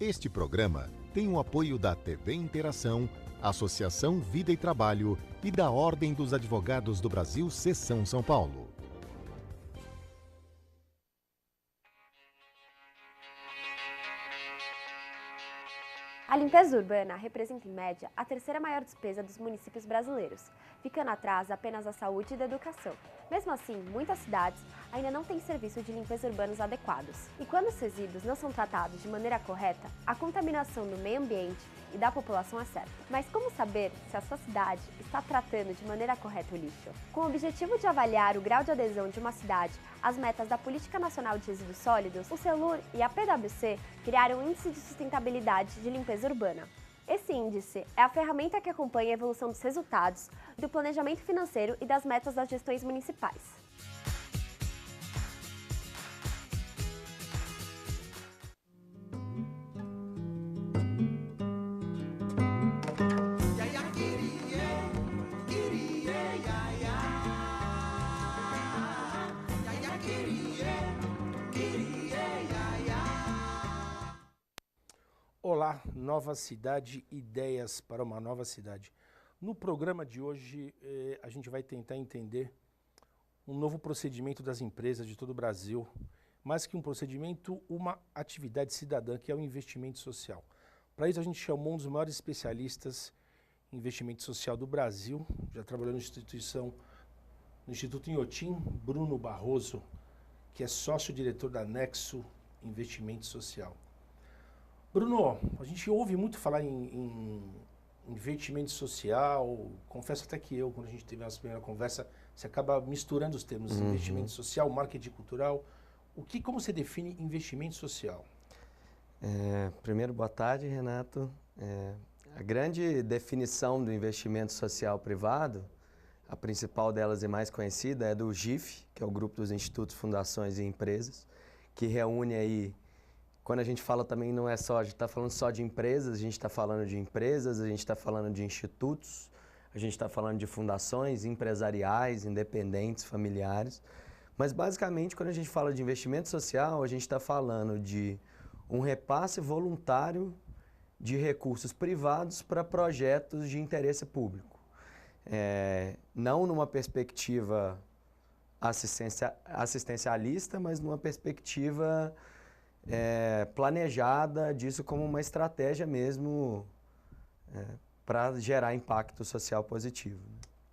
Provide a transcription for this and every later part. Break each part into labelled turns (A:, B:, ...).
A: Este programa tem o apoio da TV Interação, Associação Vida e Trabalho e da Ordem dos Advogados do Brasil, Seção São Paulo.
B: A limpeza urbana representa, em média, a terceira maior despesa dos municípios brasileiros, ficando atrás apenas da saúde e da educação. Mesmo assim, muitas cidades ainda não têm serviço de limpeza urbanos adequados. E quando os resíduos não são tratados de maneira correta, a contaminação do meio ambiente e da população é certa. Mas como saber se a sua cidade está tratando de maneira correta o lixo? Com o objetivo de avaliar o grau de adesão de uma cidade às metas da Política Nacional de Resíduos Sólidos, o CELUR e a PwC criaram o Índice de Sustentabilidade de Limpeza Urbana. Esse índice é a ferramenta que acompanha a evolução dos resultados, do planejamento financeiro e das metas das gestões municipais.
C: Olá, Nova Cidade, ideias para uma nova cidade. No programa de hoje, a gente vai tentar entender um novo procedimento das empresas de todo o Brasil. Mais que um procedimento, uma atividade cidadã, que é o investimento social. Para isso, a gente chamou um dos maiores especialistas em investimento social do Brasil, já trabalhou no Instituto Inhotim, Bruno Barroso, que é sócio-diretor da Nexo Investimento Social. Bruno, a gente ouve muito falar em investimento social, confesso até que eu, quando a gente teve a nossa primeira conversa, você acaba misturando os termos investimento social, marketing cultural. Como você define investimento social?
D: Primeiro, boa tarde, Renato. A grande definição do investimento social privado, a principal delas e mais conhecida é do GIF, que é o Grupo dos Institutos, Fundações e Empresas, que reúne aí. Quando a gente fala também não é só, a gente está falando só de empresas, a gente está falando de empresas, a gente está falando de institutos, a gente está falando de fundações empresariais, independentes, familiares. Mas basicamente quando a gente fala de investimento social, a gente está falando de um repasse voluntário de recursos privados para projetos de interesse público. Não numa perspectiva assistencialista, mas numa perspectiva planejada disso como uma estratégia mesmo para gerar impacto social positivo.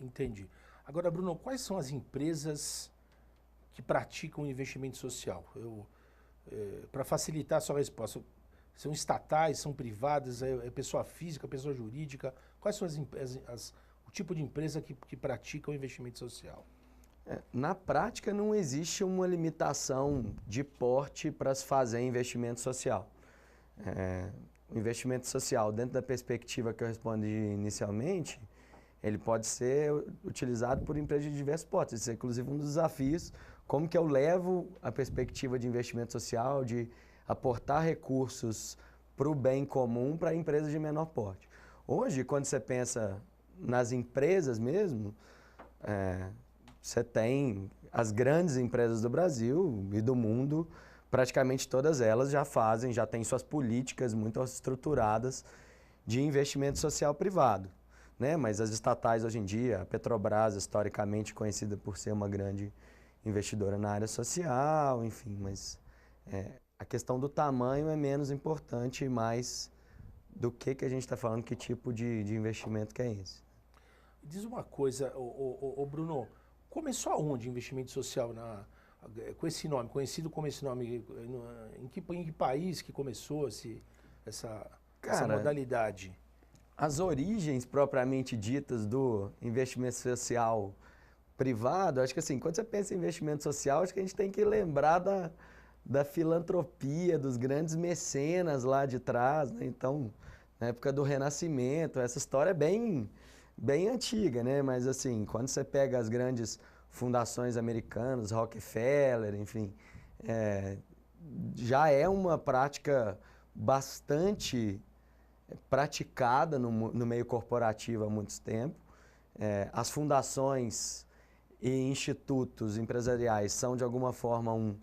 C: Entendi. Agora, Bruno, quais são as empresas que praticam investimento social? Para facilitar a sua resposta, são estatais, são privadas, é pessoa física, pessoa jurídica? Quais são o tipo de empresa que pratica o investimento social?
D: Na prática, não existe uma limitação de porte para se fazer investimento social. O investimento social, dentro da perspectiva que eu respondi inicialmente, ele pode ser utilizado por empresas de diversos portes. Isso é, inclusive, um dos desafios, como que eu levo a perspectiva de investimento social, de aportar recursos para o bem comum para empresas de menor porte. Hoje, quando você pensa nas empresas mesmo, você tem as grandes empresas do Brasil e do mundo, praticamente todas elas já têm suas políticas muito estruturadas de investimento social privado, né? Mas as estatais hoje em dia, a Petrobras, historicamente conhecida por ser uma grande investidora na área social, enfim, mas a questão do tamanho é menos importante e mais do que a gente está falando, que tipo de investimento que é esse.
C: Diz uma coisa, Bruno, começou aonde investimento social com esse nome, conhecido como esse nome? Em que país que começou essa modalidade?
D: As origens propriamente ditas do investimento social privado, acho que assim, quando você pensa em investimento social, acho que a gente tem que lembrar da filantropia, dos grandes mecenas lá de trás, né? Então, na época do Renascimento, essa história é bem antiga, né? Mas assim, quando você pega as grandes fundações americanas, Rockefeller, enfim, já é uma prática bastante praticada no meio corporativo há muito tempo. As fundações e institutos empresariais são, de alguma forma, um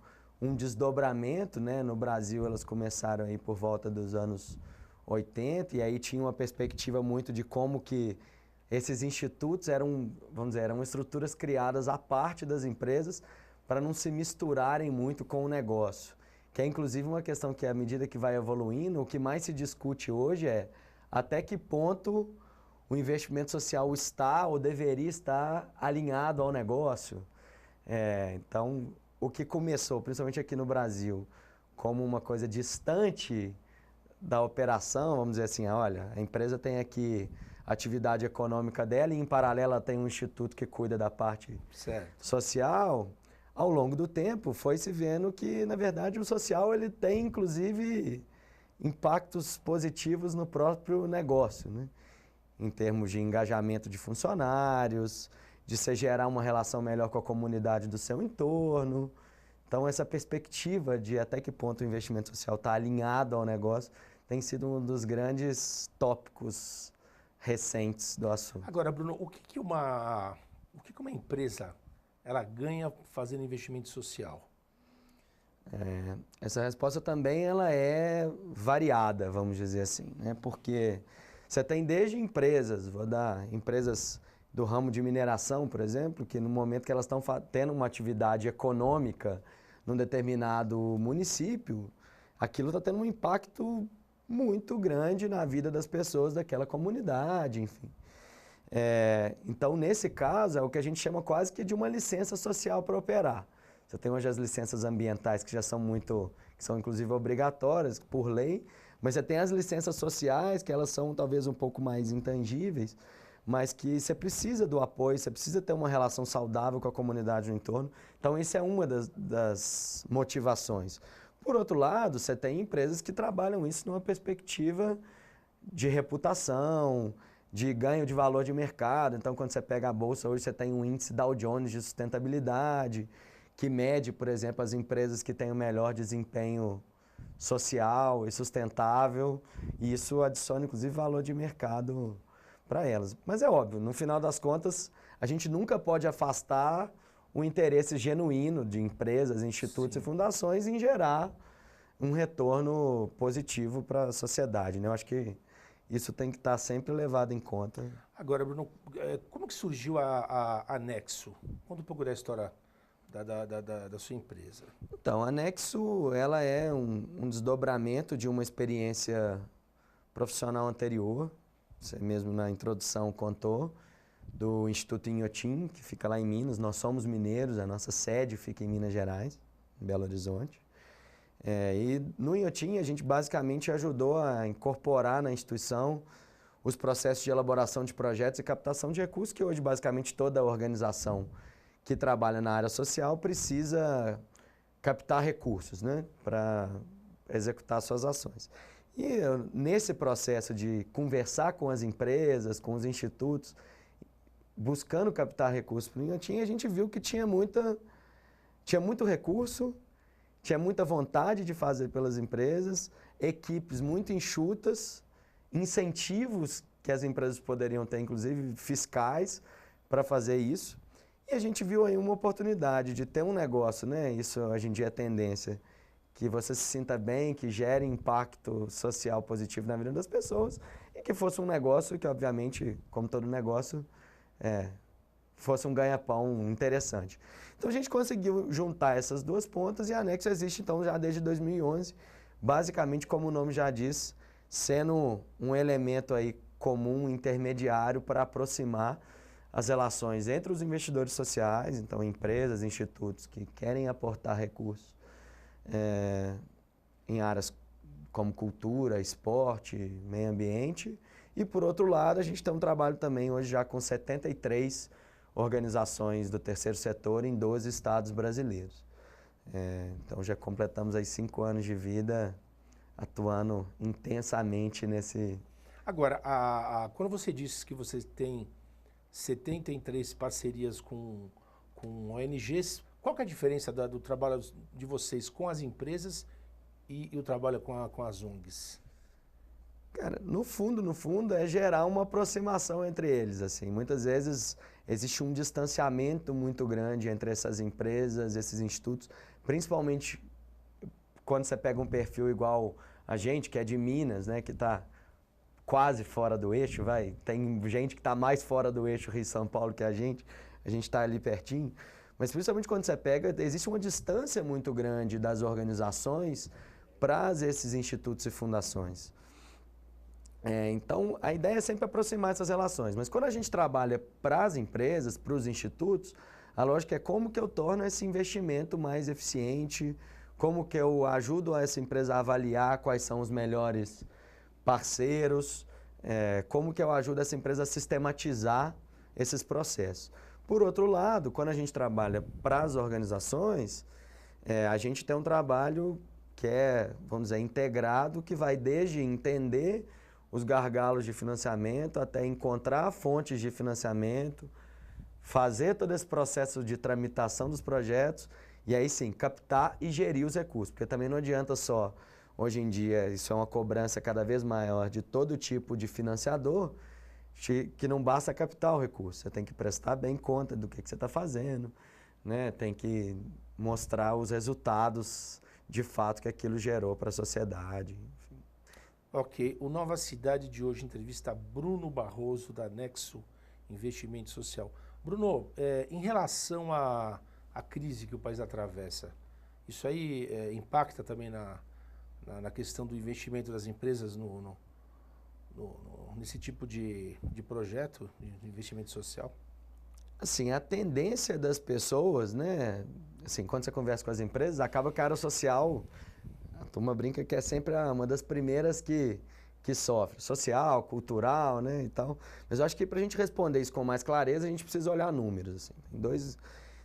D: um desdobramento, né? No Brasil elas começaram aí por volta dos anos 80 e aí tinha uma perspectiva muito de como que esses institutos eram, vamos dizer, eram estruturas criadas à parte das empresas para não se misturarem muito com o negócio. Que é inclusive uma questão que à medida que vai evoluindo, o que mais se discute hoje é até que ponto o investimento social está ou deveria estar alinhado ao negócio. Então, o que começou, principalmente aqui no Brasil, como uma coisa distante da operação, vamos dizer assim, olha, a empresa tem aqui a atividade econômica dela e em paralelo ela tem um instituto que cuida da parte social. Ao longo do tempo foi se vendo que, na verdade, o social ele tem, inclusive, impactos positivos no próprio negócio, né? Em termos de engajamento de funcionários, de se gerar uma relação melhor com a comunidade do seu entorno. Então, essa perspectiva de até que ponto o investimento social está alinhado ao negócio tem sido um dos grandes tópicos recentes do assunto.
C: Agora, Bruno, o que uma empresa ela ganha fazendo investimento social?
D: Essa resposta também ela é variada, vamos dizer assim, né? Porque você tem desde empresas, vou dar empresas do ramo de mineração, por exemplo, que no momento que elas estão tendo uma atividade econômica num determinado município, aquilo está tendo um impacto muito grande na vida das pessoas daquela comunidade, enfim. Então, nesse caso, é o que a gente chama quase que de uma licença social para operar. Você tem hoje as licenças ambientais que já são que são inclusive obrigatórias por lei, mas você tem as licenças sociais que elas são talvez um pouco mais intangíveis, mas que você precisa do apoio, você precisa ter uma relação saudável com a comunidade no entorno. Então, isso é uma das motivações. Por outro lado, você tem empresas que trabalham isso numa perspectiva de reputação, de ganho de valor de mercado. Então, quando você pega a bolsa, hoje você tem um índice Dow Jones de sustentabilidade, que mede, por exemplo, as empresas que têm o melhor desempenho social e sustentável, e isso adiciona, inclusive, valor de mercado para elas. Mas é óbvio, no final das contas, a gente nunca pode afastar o interesse genuíno de empresas, institutos e fundações em gerar um retorno positivo para a sociedade, né? Eu acho que isso tem que estar sempre levado em conta.
C: Agora, Bruno, como que surgiu a Anexo? Conta um pouco da história da sua empresa.
D: Então, a Anexo, ela é um desdobramento de uma experiência profissional anterior, você mesmo na introdução contou, do Instituto Inhotim, que fica lá em Minas. Nós somos mineiros, a nossa sede fica em Minas Gerais, em Belo Horizonte. E no Inhotim a gente basicamente ajudou a incorporar na instituição os processos de elaboração de projetos e captação de recursos, que hoje basicamente toda organização que trabalha na área social precisa captar recursos, né, para executar suas ações. E nesse processo de conversar com as empresas, com os institutos, buscando captar recursos para o Inhotim, a gente viu que tinha muito recurso, tinha muita vontade de fazer pelas empresas, equipes muito enxutas, incentivos que as empresas poderiam ter, inclusive fiscais, para fazer isso. E a gente viu aí uma oportunidade de ter um negócio, né? Isso hoje em dia é tendência, que você se sinta bem, que gere impacto social positivo na vida das pessoas e que fosse um negócio que, obviamente, como todo negócio, fosse um ganha-pão interessante. Então, a gente conseguiu juntar essas duas pontas e a Anexo existe, então, já desde 2011, basicamente, como o nome já diz, sendo um elemento aí comum, intermediário, para aproximar as relações entre os investidores sociais, então, empresas, institutos que querem aportar recursos em áreas como cultura, esporte, meio ambiente. E, por outro lado, a gente tem um trabalho também hoje já com 73 organizações do terceiro setor em 12 estados brasileiros. Então, já completamos aí 5 anos de vida atuando intensamente nesse...
C: Agora, quando você disse que você tem 73 parcerias com ONGs, qual que é a diferença do trabalho de vocês com as empresas e o trabalho com as ONGs?
D: Cara, no fundo, é gerar uma aproximação entre eles, assim. Muitas vezes existe um distanciamento muito grande entre essas empresas, esses institutos, principalmente quando você pega um perfil igual a gente, que é de Minas, né, que está quase fora do eixo, tem gente que está mais fora do eixo Rio-São Paulo que a gente está ali pertinho, mas principalmente quando você pega, existe uma distância muito grande das organizações para esses institutos e fundações. Então, a ideia é sempre aproximar essas relações, mas quando a gente trabalha para as empresas, para os institutos, a lógica é como que eu torno esse investimento mais eficiente, como que eu ajudo essa empresa a avaliar quais são os melhores parceiros, como que eu ajudo essa empresa a sistematizar esses processos. Por outro lado, quando a gente trabalha para as organizações, a gente tem um trabalho que é, vamos dizer, integrado, que vai desde entender os gargalos de financiamento até encontrar fontes de financiamento, fazer todo esse processo de tramitação dos projetos e aí sim, captar e gerir os recursos, porque também não adianta só, hoje em dia, isso é uma cobrança cada vez maior de todo tipo de financiador, que não basta captar o recurso, você tem que prestar bem conta do que você está fazendo, né? Tem que mostrar os resultados de fato que aquilo gerou para a sociedade. Enfim.
C: Ok, o Nova Cidade de hoje entrevista Bruno Barroso, da Nexo Investimento Social. Bruno, em relação à crise que o país atravessa, isso aí impacta também na questão do investimento das empresas nesse tipo de projeto de investimento social?
D: Assim, a tendência das pessoas, né? Assim, quando você conversa com as empresas, acaba que a área social, a turma brinca que é sempre uma das primeiras que sofre. Social, cultural, né, e tal. Mas eu acho que para a gente responder isso com mais clareza, a gente precisa olhar números. Assim.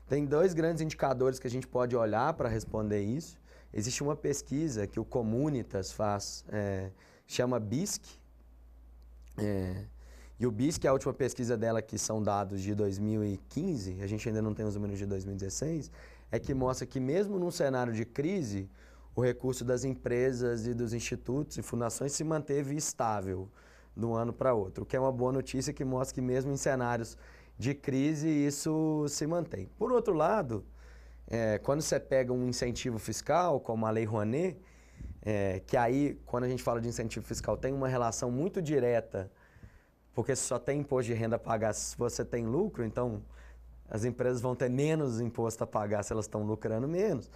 D: Tem dois grandes indicadores que a gente pode olhar para responder isso. Existe uma pesquisa que o Comunitas faz, chama BISC. E o BISC, a última pesquisa dela, que são dados de 2015, a gente ainda não tem os números de 2016, é que mostra que mesmo num cenário de crise, o recurso das empresas e dos institutos e fundações se manteve estável de um ano para outro, o que é uma boa notícia que mostra que mesmo em cenários de crise isso se mantém. Por outro lado, quando você pega um incentivo fiscal, como a Lei Rouanet, que aí, quando a gente fala de incentivo fiscal, tem uma relação muito direta, porque só tem imposto de renda a pagar se você tem lucro, então as empresas vão ter menos imposto a pagar se elas estão lucrando menos.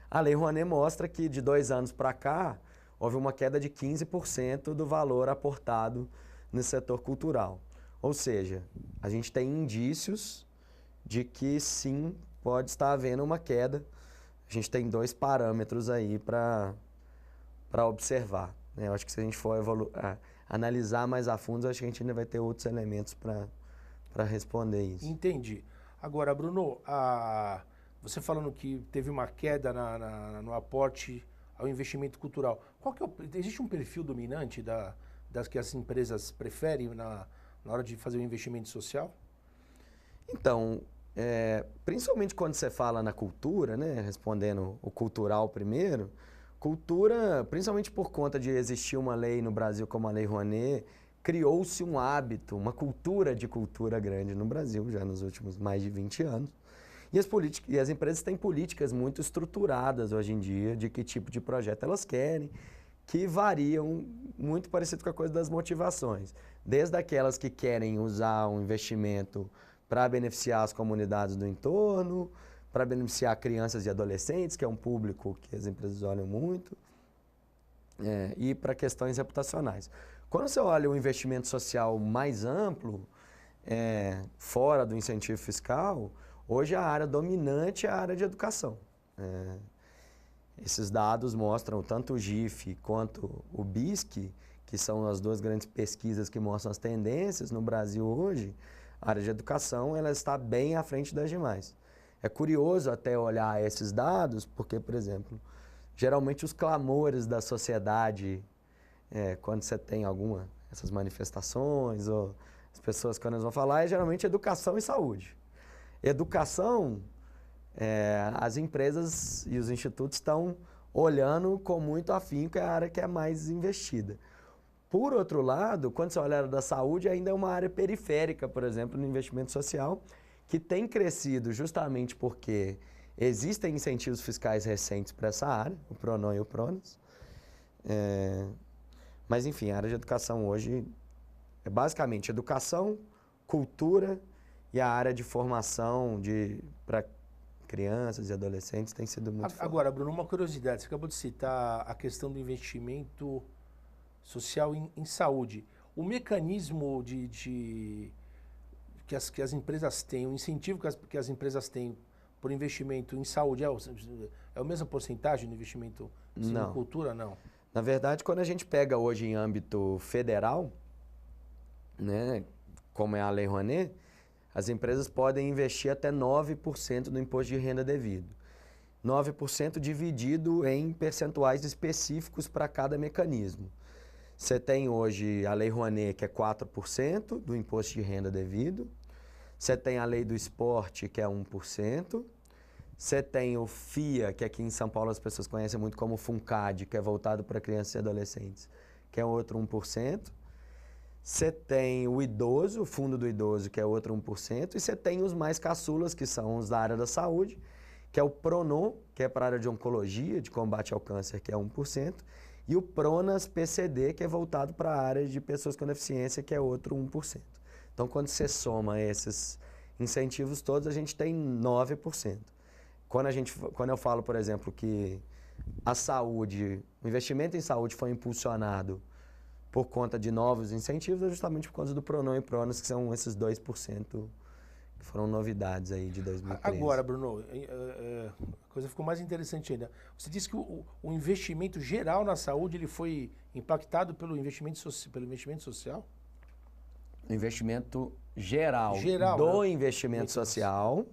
D: A Lei Rouanet mostra que de 2 anos para cá, houve uma queda de 15% do valor aportado no setor cultural. Ou seja, a gente tem indícios de que sim, pode estar havendo uma queda. A gente tem 2 parâmetros aí para observar. Eu acho que se a gente for analisar mais a fundo, acho que a gente ainda vai ter outros elementos para responder isso.
C: Entendi. Agora, Bruno, você falando que teve uma queda no aporte ao investimento cultural, existe um perfil dominante das que as empresas preferem na hora de fazer o investimento social?
D: Então, principalmente quando você fala na cultura, né, respondendo o cultural primeiro, cultura, principalmente por conta de existir uma lei no Brasil como a Lei Rouanet, criou-se um hábito, uma cultura de cultura grande no Brasil, já nos últimos mais de 20 anos. E as empresas têm políticas muito estruturadas hoje em dia de que tipo de projeto elas querem, que variam muito parecido com a coisa das motivações. Desde aquelas que querem usar um investimento para beneficiar as comunidades do entorno, para beneficiar crianças e adolescentes, que é um público que as empresas olham muito, e para questões reputacionais. Quando você olha o investimento social mais amplo, fora do incentivo fiscal, hoje a área dominante é a área de educação. Esses dados mostram tanto o GIF quanto o BISC, que são as 2 grandes pesquisas que mostram as tendências no Brasil hoje. A área de educação ela está bem à frente das demais. É curioso até olhar esses dados, porque, por exemplo, geralmente os clamores da sociedade, quando você tem essas manifestações, ou as pessoas quando elas vão falar, é geralmente educação e saúde. Educação, as empresas e os institutos estão olhando com muito afinco, que é a área que é mais investida. Por outro lado, quando você olha a área da saúde, ainda é uma área periférica, por exemplo, no investimento social, que tem crescido justamente porque Existem incentivos fiscais recentes para essa área, o PRONON e o PRONAS. Mas, enfim, a área de educação hoje é basicamente educação, cultura e a área de formação para crianças e adolescentes tem sido muito forte.
C: Agora, Bruno, uma curiosidade. Você acabou de citar a questão do investimento social em saúde. O mecanismo que as empresas têm, o incentivo que as empresas têm por investimento em saúde, é a mesma porcentagem do investimento em cultura? Não.
D: Na verdade, quando a gente pega hoje em âmbito federal, né, como é a Lei Rouanet, as empresas podem investir até 9% do imposto de renda devido. 9% dividido em percentuais específicos para cada mecanismo. Você tem hoje a Lei Rouanet, que é 4% do imposto de renda devido. Você tem a Lei do Esporte, que é 1%. Você tem o FIA, que aqui em São Paulo as pessoas conhecem muito como FUNCAD, que é voltado para crianças e adolescentes, que é outro 1%. Você tem o idoso, o fundo do idoso, que é outro 1%. E você tem os mais caçulas, que são os da área da saúde, que é o PRONON, que é para a área de oncologia, de combate ao câncer, que é 1%. E o PRONAS PCD, que é voltado para a área de pessoas com deficiência, que é outro 1%. Então, quando você soma esses incentivos todos, a gente tem 9%. Quando eu falo, por exemplo, que a saúde, o investimento em saúde foi impulsionado por conta de novos incentivos, é justamente por conta do PRONON e PRONAS, que são esses 2% que foram novidades aí de 2013.
C: Agora, Bruno, a coisa ficou mais interessante ainda. Você disse que o investimento geral na saúde ele foi impactado pelo investimento social?
D: O investimento geral
C: do
D: investimento social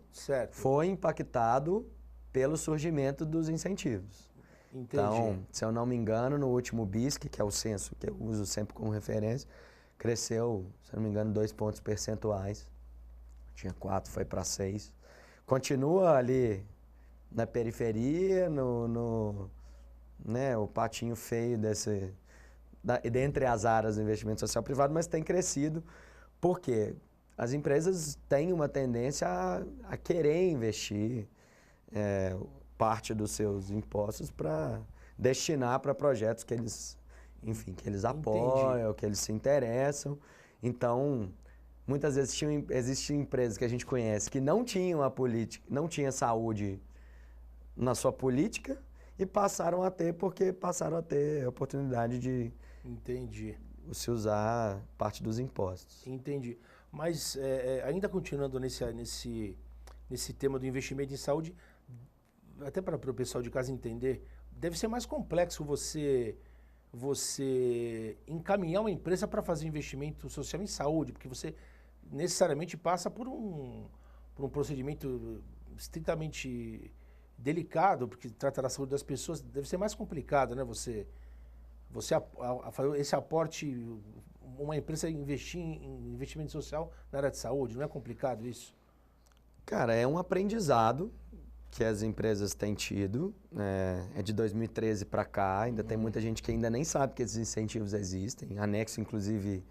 D: foi impactado pelo surgimento dos incentivos.
C: Entendi.
D: Então, se eu não me engano, no último BISC, que é o censo que eu uso sempre como referência, cresceu, se eu não me engano, 2 pontos percentuais. Tinha 4, foi para 6. Continua ali na periferia, né, o patinho feio dentre as áreas do investimento social privado, mas tem crescido porque as empresas têm uma tendência a querer investir parte dos seus impostos para destinar para projetos que eles, enfim, que eles apoiam, que eles se interessam. Então, muitas vezes existem empresas que a gente conhece que não tinham a política, não tinha saúde na sua política e passaram a ter porque passaram a ter a oportunidade de se usar parte dos impostos.
C: Entendi. Mas ainda continuando nesse tema do investimento em saúde, até para o pessoal de casa entender, deve ser mais complexo você encaminhar uma empresa para fazer investimento social em saúde, porque você necessariamente passa por um procedimento estritamente delicado, porque trata da saúde das pessoas, deve ser mais complicado, né? Você fazer esse aporte, uma empresa investir em investimento social na área de saúde, não é complicado isso?
D: Cara, é um aprendizado que as empresas têm tido, é de 2013 para cá, ainda tem muita gente que ainda nem sabe que esses incentivos existem. A Nexo, inclusive,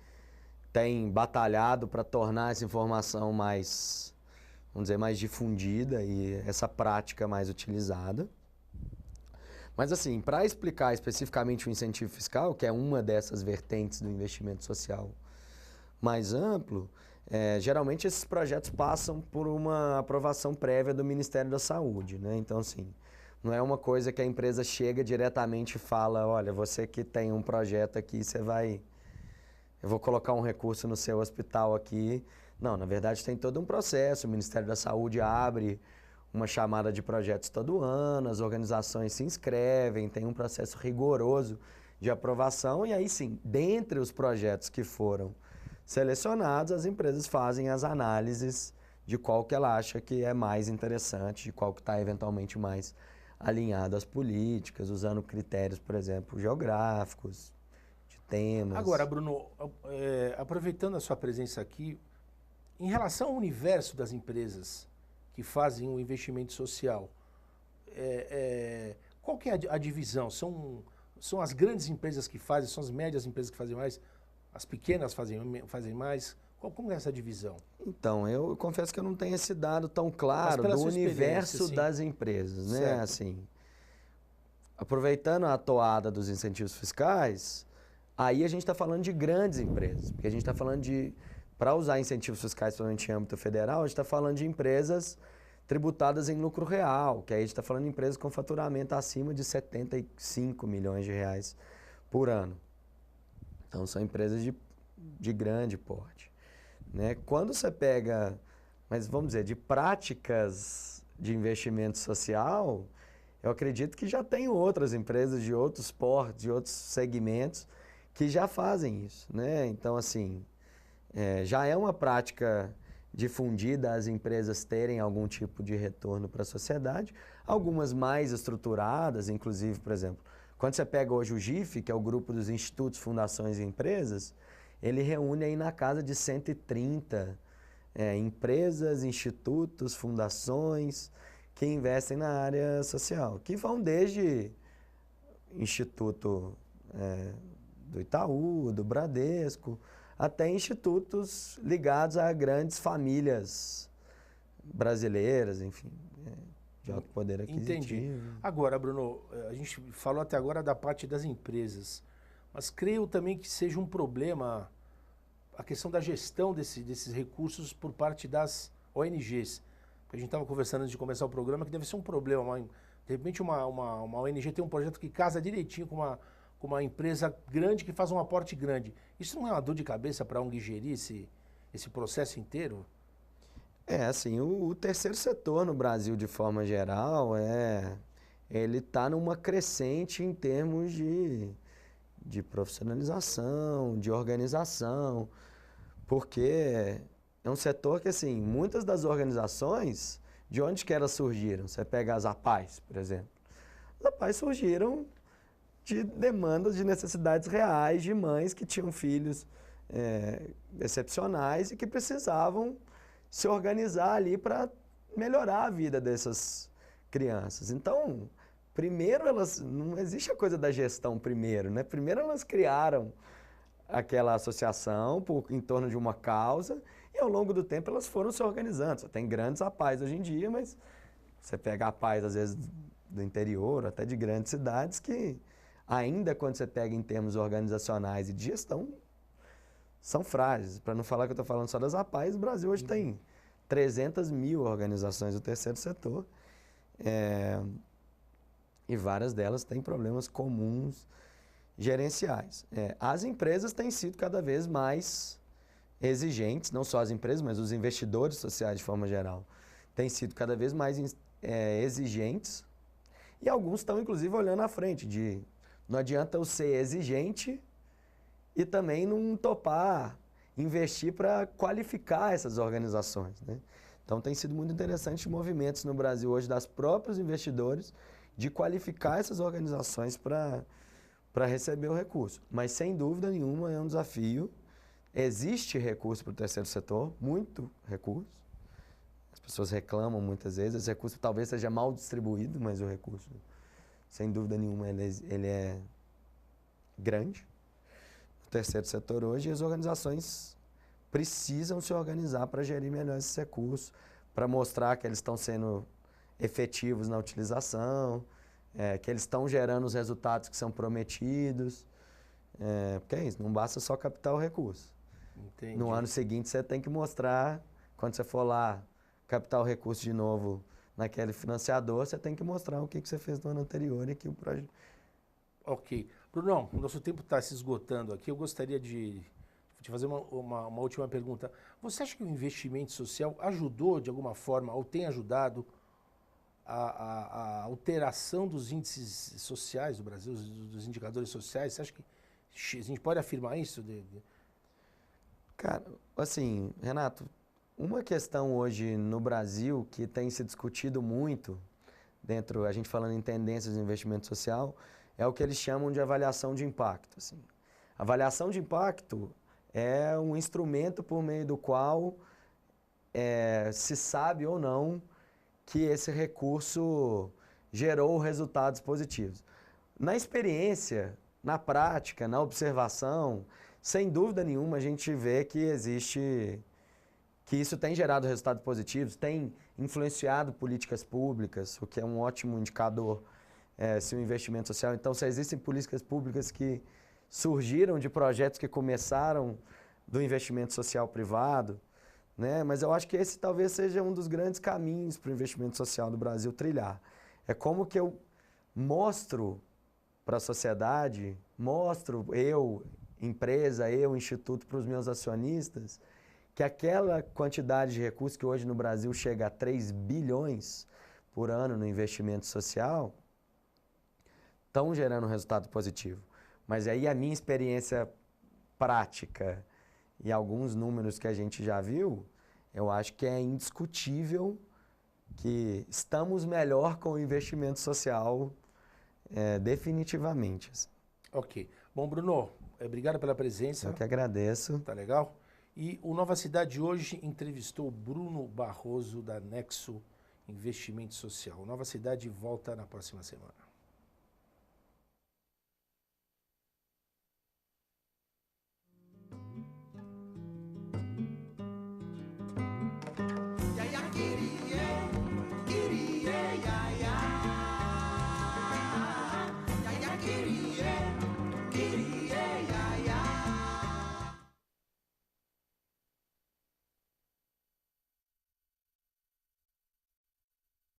D: tem batalhado para tornar essa informação mais, vamos dizer, mais difundida e essa prática mais utilizada. Mas assim, para explicar especificamente o incentivo fiscal, que é uma dessas vertentes do investimento social mais amplo, geralmente esses projetos passam por uma aprovação prévia do Ministério da Saúde, né? Então, assim, não é uma coisa que a empresa chega diretamente e fala, olha, você que tem um projeto aqui, eu vou colocar um recurso no seu hospital aqui. Não, na verdade tem todo um processo, o Ministério da Saúde abre uma chamada de projetos todo ano, as organizações se inscrevem, tem um processo rigoroso de aprovação e aí sim, dentre os projetos que foram selecionados, as empresas fazem as análises de qual que ela acha que é mais interessante, de qual que está eventualmente mais alinhado às políticas, usando critérios, por exemplo, geográficos, de temas.
C: Agora, Bruno, aproveitando a sua presença aqui, em relação ao universo das empresas que fazem o investimento social, qual que é a divisão? São as grandes empresas que fazem, são as médias empresas que fazem mais, as pequenas fazem mais? Como é essa divisão?
D: Então, eu confesso que eu não tenho esse dado tão claro do universo das empresas, né?
C: Certo.
D: Assim, aproveitando a toada dos incentivos fiscais, aí a gente está falando de grandes empresas, porque a gente está falando de, para usar incentivos fiscais, principalmente em âmbito federal, a gente está falando de empresas tributadas em lucro real, que aí a gente está falando de empresas com faturamento acima de 75 milhões de reais por ano. Então, são empresas de grande porte. Né? Quando você pega, mas vamos dizer, de práticas de investimento social, eu acredito que já tem outras empresas de outros portos, de outros segmentos, que já fazem isso. Né? Então, assim, já é uma prática difundida as empresas terem algum tipo de retorno para a sociedade, algumas mais estruturadas, inclusive, por exemplo, quando você pega hoje o GIF, que é o grupo dos institutos, fundações e empresas, ele reúne aí na casa de 130 empresas, institutos, fundações que investem na área social, que vão desde Instituto do Itaú, do Bradesco, até institutos ligados a grandes famílias brasileiras, enfim, de alto poder aquisitivo.
C: Entendi. Agora, Bruno, a gente falou até agora da parte das empresas, mas creio também que seja um problema a questão da gestão desses recursos por parte das ONGs. A gente estava conversando antes de começar o programa que deve ser um problema. De repente uma ONG tem um projeto que casa direitinho com uma empresa grande que faz um aporte grande. Isso não é uma dor de cabeça para a ONG gerir esse processo inteiro?
D: Assim, o terceiro setor no Brasil, de forma geral, ele está numa crescente em termos de profissionalização, de organização, porque é um setor que, assim, muitas das organizações, de onde que elas surgiram? Você pega as APAES, por exemplo. As APAES surgiram de demandas, de necessidades reais de mães que tinham filhos excepcionais e que precisavam se organizar ali para melhorar a vida dessas crianças. Então, primeiro não existe a coisa da gestão primeiro, né? Primeiro elas criaram aquela associação em torno de uma causa e ao longo do tempo elas foram se organizando. Você tem grandes APAES hoje em dia, mas você pega APAES às vezes do interior, até de grandes cidades que ainda quando você pega em termos organizacionais e de gestão, são frágeis. Para não falar que eu estou falando só das APAES, o Brasil hoje tem 300 mil organizações do terceiro setor e várias delas têm problemas comuns gerenciais. As empresas têm sido cada vez mais exigentes, não só as empresas, mas os investidores sociais de forma geral, têm sido cada vez mais exigentes e alguns estão inclusive olhando à frente não adianta eu ser exigente e também não topar investir para qualificar essas organizações. Né? Então tem sido muito interessante movimentos no Brasil hoje das próprios investidores de qualificar essas organizações para receber o recurso. Mas sem dúvida nenhuma é um desafio. Existe recurso para o terceiro setor, muito recurso. As pessoas reclamam muitas vezes, esse recurso talvez seja mal distribuído, mas o recurso, sem dúvida nenhuma, ele é grande. O terceiro setor hoje, as organizações precisam se organizar para gerir melhor esses recursos, para mostrar que eles estão sendo efetivos na utilização, que eles estão gerando os resultados que são prometidos. Porque é isso, não basta só captar o recurso.
C: Entendi.
D: No ano seguinte você tem que mostrar, quando você for lá captar o recurso de novo naquele financiador, você tem que mostrar o que você fez no ano anterior e que o projeto...
C: Ok. Brunão, o nosso tempo está se esgotando aqui. Eu gostaria de te fazer uma última pergunta. Você acha que o investimento social ajudou de alguma forma, ou tem ajudado, a alteração dos índices sociais do Brasil, dos indicadores sociais? Você acha que a gente pode afirmar isso?
D: Cara, assim, Renato, uma questão hoje no Brasil que tem se discutido muito, a gente falando em tendências de investimento social, é o que eles chamam de avaliação de impacto. Assim. Avaliação de impacto é um instrumento por meio do qual se sabe ou não que esse recurso gerou resultados positivos. Na experiência, na prática, na observação, sem dúvida nenhuma, a gente vê que que isso tem gerado resultados positivos, tem influenciado políticas públicas, o que é um ótimo indicador se o investimento social. Então, se existem políticas públicas que surgiram de projetos que começaram do investimento social privado, né? Mas eu acho que esse talvez seja um dos grandes caminhos para o investimento social do Brasil trilhar. É como que eu mostro para a sociedade, mostro eu, empresa, eu, instituto, para os meus acionistas, que aquela quantidade de recursos que hoje no Brasil chega a 3 bilhões por ano no investimento social, estão gerando um resultado positivo. Mas aí a minha experiência prática e alguns números que a gente já viu, eu acho que é indiscutível que estamos melhor com o investimento social definitivamente.
C: Ok. Bom, Bruno, obrigado pela presença.
D: Eu que agradeço.
C: Tá legal? E o Nova Cidade hoje entrevistou o Bruno Barroso, da Nexo Investimento Social. O Nova Cidade volta na próxima semana.